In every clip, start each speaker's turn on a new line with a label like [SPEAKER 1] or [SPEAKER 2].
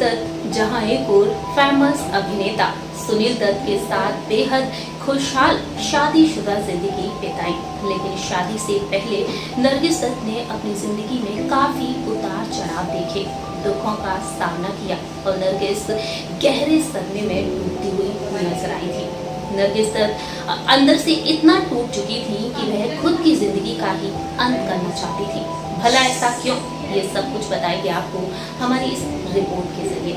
[SPEAKER 1] दत्त जहां एक और फेमस अभिनेता सुनील दत्त के साथ बेहद खुशहाल शादीशुदा जिंदगी बिताई, लेकिन शादी से पहले नरगिस दत्त ने अपनी जिंदगी में काफी उतार चढ़ाव देखे, दुखों का सामना किया और नरगिस गहरे सदमे में डूबती हुई नजर आई थी। नरगिस दत्त अंदर से इतना टूट चुकी थी कि वह खुद की जिंदगी का ही अंत करना चाहती थी। भला ऐसा क्यों, ये सब कुछ बताएंगे आपको हमारी इस रिपोर्ट के जरिए।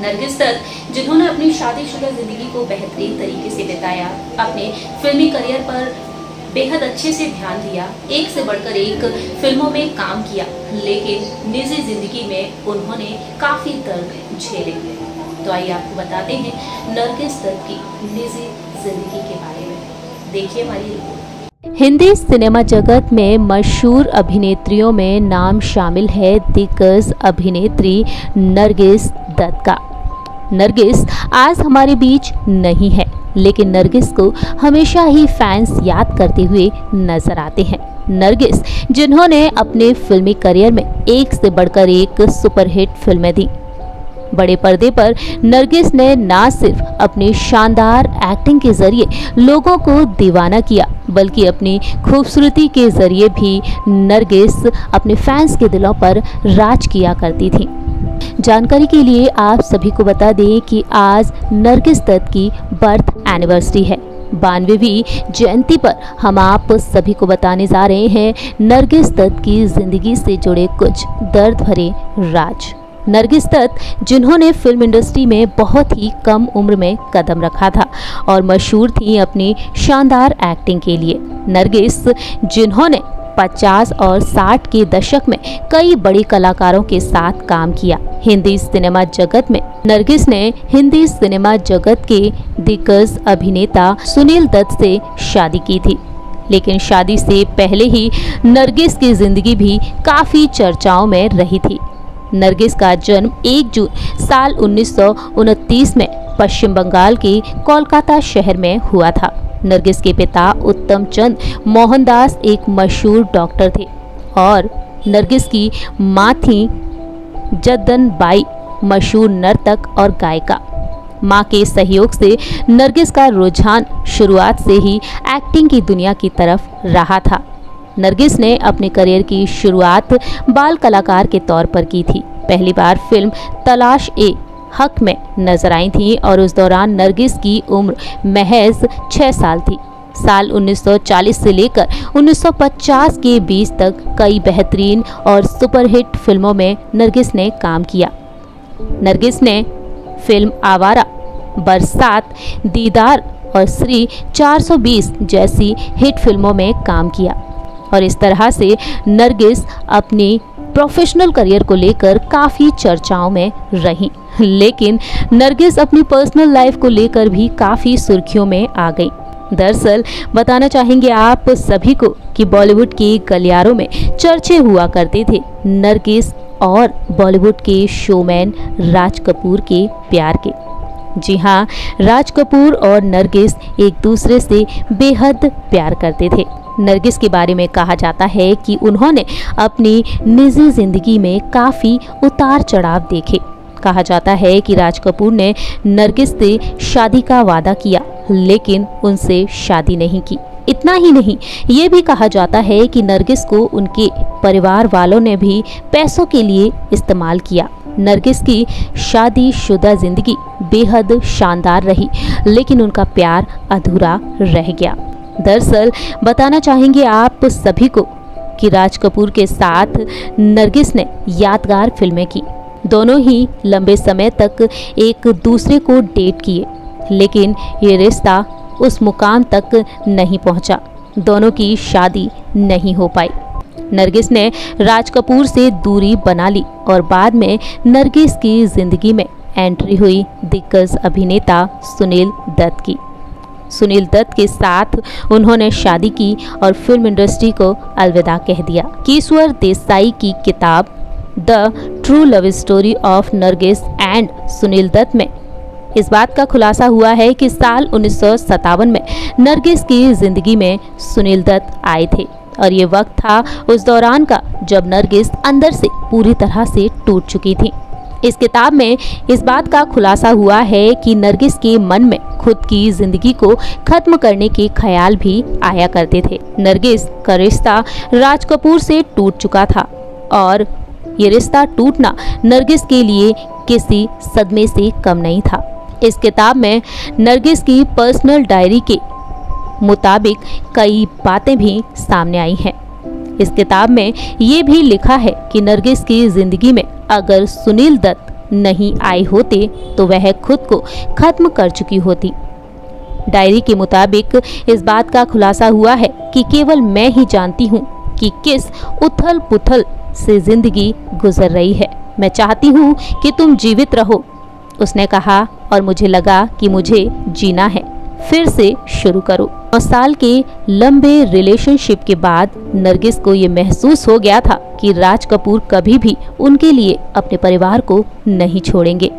[SPEAKER 1] नरगिस दत्त जिन्होंने अपनी शादीशुदा जिंदगी को बेहतरीन तरीके से बिताया, अपने फिल्मी करियर पर बेहद अच्छे से ध्यान दिया, एक से बढ़कर एक फिल्मों में काम किया, लेकिन निजी जिंदगी में उन्होंने काफी दर्द झेले। तो आइए आपको बताते हैं नरगिस दत्त की निजी जिंदगी के बारे में। देखिए हमारी रिपोर्ट।
[SPEAKER 2] हिंदी सिनेमा जगत में मशहूर अभिनेत्रियों में नाम शामिल है दिग्गज अभिनेत्री नरगिस दत्त का। नरगिस आज हमारे बीच नहीं है, लेकिन नरगिस को हमेशा ही फैंस याद करते हुए नजर आते हैं। नरगिस जिन्होंने अपने फिल्मी करियर में एक से बढ़कर एक सुपरहिट फिल्में दी। बड़े पर्दे पर नरगिस ने न सिर्फ अपनी शानदार एक्टिंग के जरिए लोगों को दीवाना किया, बल्कि अपनी खूबसूरती के जरिए भी नरगिस अपने फैंस के दिलों पर राज किया करती थी। जानकारी के लिए आप सभी को बता दें कि आज नरगिस दत्त की बर्थ एनिवर्सरी है। 92वीं जयंती पर हम आप सभी को बताने जा रहे हैं नरगिस दत्त की जिंदगी से जुड़े कुछ दर्द भरे राज। नरगिस दत्त जिन्होंने फिल्म इंडस्ट्री में बहुत ही कम उम्र में कदम रखा था और मशहूर थी अपनी शानदार एक्टिंग के लिए। नरगिस जिन्होंने 50 और 60 के दशक में कई बड़े कलाकारों के साथ काम किया। हिंदी सिनेमा जगत में नरगिस ने हिंदी सिनेमा जगत के दिग्गज अभिनेता सुनील दत्त से शादी की थी, लेकिन शादी से पहले ही नरगिस की जिंदगी भी काफी चर्चाओं में रही थी। नरगिस का जन्म 1 जून साल 1929 में पश्चिम बंगाल के कोलकाता शहर में हुआ था। नरगिस के पिता उत्तम चंद मोहनदास एक मशहूर डॉक्टर थे और नरगिस की मां थी जद्दन बाई, मशहूर नर्तक और गायिका। मां के सहयोग से नरगिस का रुझान शुरुआत से ही एक्टिंग की दुनिया की तरफ रहा था। नरगिस ने अपने करियर की शुरुआत बाल कलाकार के तौर पर की थी। पहली बार फिल्म तलाश ए हक में नजर आई थी और उस दौरान नरगिस की उम्र महज 6 साल थी। साल 1940 से लेकर 1950 के बीच तक कई बेहतरीन और सुपरहिट फिल्मों में नरगिस ने काम किया। नरगिस ने फिल्म आवारा, बरसात, दीदार और श्री 420 जैसी हिट फिल्मों में काम किया और इस तरह से नरगिस अपनी प्रोफेशनल करियर को लेकर काफ़ी चर्चाओं में रही, लेकिन नरगिस अपनी पर्सनल लाइफ को लेकर भी काफ़ी सुर्खियों में आ गई। दरअसल बताना चाहेंगे आप सभी को कि बॉलीवुड के गलियारों में चर्चे हुआ करते थे नरगिस और बॉलीवुड के शोमैन राज कपूर के प्यार के। जी हाँ, राज कपूर और नरगिस एक दूसरे से बेहद प्यार करते थे। नरगिस के बारे में कहा जाता है कि उन्होंने अपनी निजी जिंदगी में काफ़ी उतार चढ़ाव देखे। कहा जाता है कि राज कपूर ने नरगिस से शादी का वादा किया, लेकिन उनसे शादी नहीं की। इतना ही नहीं, ये भी कहा जाता है कि नरगिस को उनके परिवार वालों ने भी पैसों के लिए इस्तेमाल किया। नरगिस की शादीशुदा जिंदगी बेहद शानदार रही, लेकिन उनका प्यार अधूरा रह गया। दरअसल बताना चाहेंगे आप सभी को कि राज कपूर के साथ नरगिस ने यादगार फिल्में की। दोनों ही लंबे समय तक एक दूसरे को डेट किए, लेकिन ये रिश्ता उस मुकाम तक नहीं पहुंचा। दोनों की शादी नहीं हो पाई। नरगिस ने राज कपूर से दूरी बना ली और बाद में नरगिस की जिंदगी में एंट्री हुई दिग्गज अभिनेता सुनील दत्त की। सुनील दत्त के साथ उन्होंने शादी की और फिल्म इंडस्ट्री को अलविदा कह दिया। किशोर देसाई की किताब the true love story of Nargis and Sunil Dutt में इस बात का खुलासा हुआ है कि साल 1957 में नरगिस की जिंदगी में सुनील दत्त आए थे और ये वक्त था उस दौरान का जब नरगिस अंदर से पूरी तरह से टूट चुकी थी। इस किताब में इस बात का खुलासा हुआ है कि नरगिस के मन में खुद की जिंदगी को खत्म करने के ख्याल भी आया करते थे। नरगिस का रिश्ता राज कपूर से टूट चुका था और ये रिश्ता टूटना नरगिस के लिए किसी सदमे से कम नहीं था। इस किताब में नरगिस की पर्सनल डायरी के मुताबिक कई बातें भी सामने आई हैं। इस किताब में ये भी लिखा है कि नरगिस की जिंदगी में अगर सुनील दत्त नहीं आए होते तो वह खुद को खत्म कर चुकी होती। डायरी के मुताबिक इस बात का खुलासा हुआ है कि केवल मैं ही जानती हूँ कि किस उथल पुथल से जिंदगी गुजर रही है। मैं चाहती हूँ कि तुम जीवित रहो, उसने कहा, और मुझे लगा कि मुझे जीना है, फिर से शुरू करो। 9 साल के लंबे रिलेशनशिप के बाद नरगिस को ये महसूस हो गया था कि राज कपूर कभी भी उनके लिए अपने परिवार को नहीं छोड़ेंगे,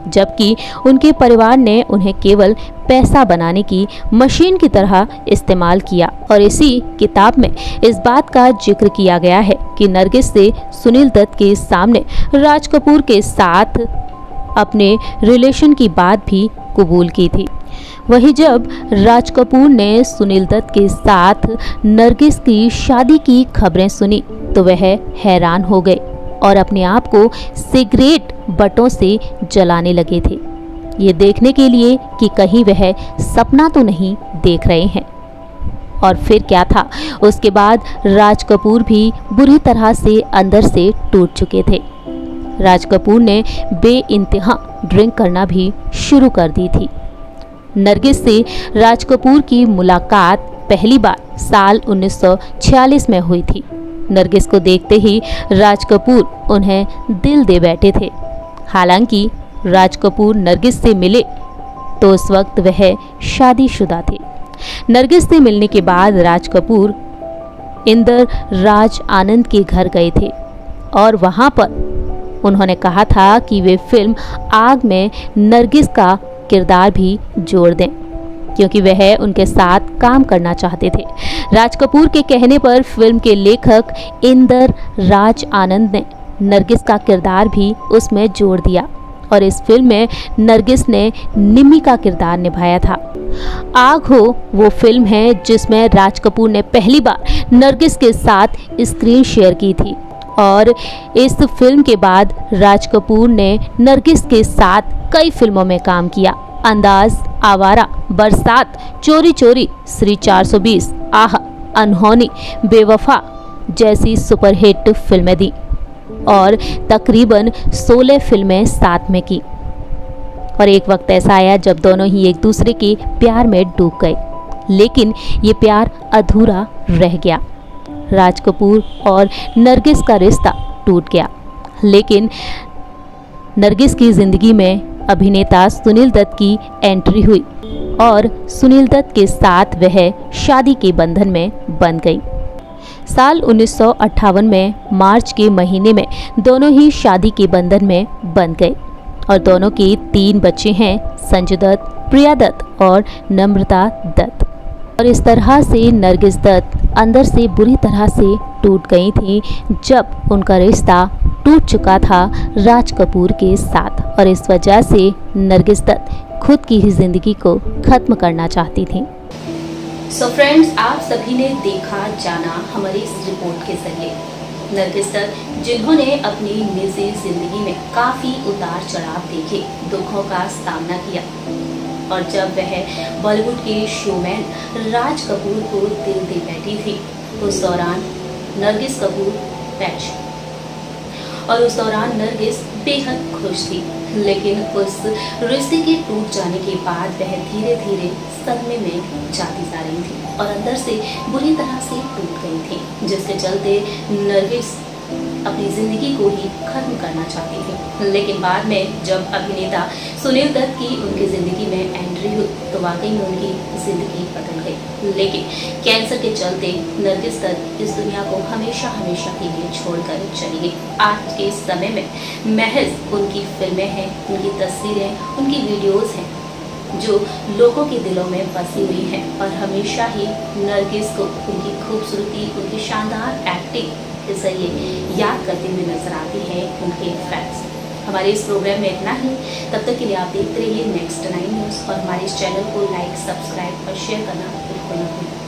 [SPEAKER 2] जबकि उनके परिवार ने उन्हें केवल पैसा बनाने की मशीन की तरह इस्तेमाल किया। और इसी किताब में इस बात का जिक्र किया गया है कि नरगिस से सुनील दत्त के सामने राज कपूर के साथ अपने रिलेशन की बात भी कबूल की थी। वहीं जब राज कपूर ने सुनील दत्त के साथ नरगिस की शादी की खबरें सुनी तो वह हैरान हो गए और अपने आप को सिगरेट बटों से जलाने लगे थे, ये देखने के लिए कि कहीं वह सपना तो नहीं देख रहे हैं। और फिर क्या था, उसके बाद राज कपूर भी बुरी तरह से अंदर से टूट चुके थे। राज कपूर ने बेइंतहा ड्रिंक करना भी शुरू कर दी थी। नरगिस से राज कपूर की मुलाकात पहली बार साल 1946 में हुई थी। नरगिस को देखते ही राज कपूर उन्हें दिल दे बैठे थे। हालांकि राज कपूर नरगिस से मिले तो उस वक्त वह शादीशुदा थे। नरगिस से मिलने के बाद राज कपूर इंदर राज आनंद के घर गए थे और वहां पर उन्होंने कहा था कि वे फिल्म आग में नरगिस का किरदार भी जोड़ दें, क्योंकि वह उनके साथ काम करना चाहते थे। राज कपूर के कहने पर फिल्म के लेखक इंदर राज आनंद ने नरगिस का किरदार भी उसमें जोड़ दिया और इस फिल्म में नरगिस ने निम्मी का किरदार निभाया था। आग हो वो फिल्म है जिसमें राज कपूर ने पहली बार नरगिस के साथ स्क्रीन शेयर की थी और इस फिल्म के बाद राज कपूर ने नरगिस के साथ कई फिल्मों में काम किया। अंदाज, आवारा, बरसात, चोरी चोरी, श्री 420, आह, अनहोनी, बेवफा जैसी सुपरहिट फिल्में दी और तकरीबन 16 फिल्में साथ में की। और एक वक्त ऐसा आया जब दोनों ही एक दूसरे के प्यार में डूब गए, लेकिन ये प्यार अधूरा रह गया। राज कपूर और नरगिस का रिश्ता टूट गया, लेकिन नरगिस की जिंदगी में अभिनेता सुनील दत्त की एंट्री हुई और सुनील दत्त के साथ वह शादी के बंधन में बंध गई। साल 1958 में मार्च के महीने में दोनों ही शादी के बंधन में बंध गए और दोनों के 3 बच्चे हैं, संजय दत्त, प्रिया दत्त और नम्रता दत्त। और इस तरह से नरगिस दत्त अंदर से बुरी तरह से टूट गई थी जब उनका रिश्ता टूट चुका था राज कपूर के साथ और इस वजह से नरगिस दत्त खुद की ही जिंदगी को खत्म करना चाहती थी।
[SPEAKER 1] सो फ्रेंड्स, आप सभी ने देखा जाना हमारी इस रिपोर्ट के जरिए नरगिस दत्त जिन्होंने अपनी निजी जिंदगी में काफी उतार चढ़ाव देखे, दुखों का सामना किया और जब वह बॉलीवुड के शोमैन राज कपूर को दिल दे बैठी थी उस दौरान नरगिस कपूर पैच और उस दौरान नरगिस बेहद खुश थी, लेकिन उस रिश्ते के टूट जाने के बाद वह धीरे धीरे सदमे में जाती जा रही थी और अंदर से बुरी तरह से टूट गई थी, जिसके चलते नरगिस अपनी जिंदगी को ही खत्म करना चाहती थी। लेकिन बाद में जब अभिनेता सुनील दत्त की उनकी जिंदगी में एंट्री हुई तो वाकई में उनकी जिंदगी बदल गई, लेकिन कैंसर के चलते नरगिस दत्त इस दुनिया को हमेशा हमेशा के लिए छोड़कर चली गई। आज के समय में महज उनकी फिल्में हैं, उनकी तस्वीरें, उनकी वीडियोस हैं जो लोगों के दिलों में बसी हुई हैं और हमेशा ही नरगिस को उनकी खूबसूरती, उनकी शानदार एक्टिंग के जरिए याद करते हुए नजर आती है उनके फैंस। हमारे इस प्रोग्राम में इतना ही। तब तक के लिए आप देखते रहिए नेक्स्ट 9 न्यूज़ और हमारे इस चैनल को लाइक, सब्सक्राइब और शेयर करना बिल्कुल न भूलें।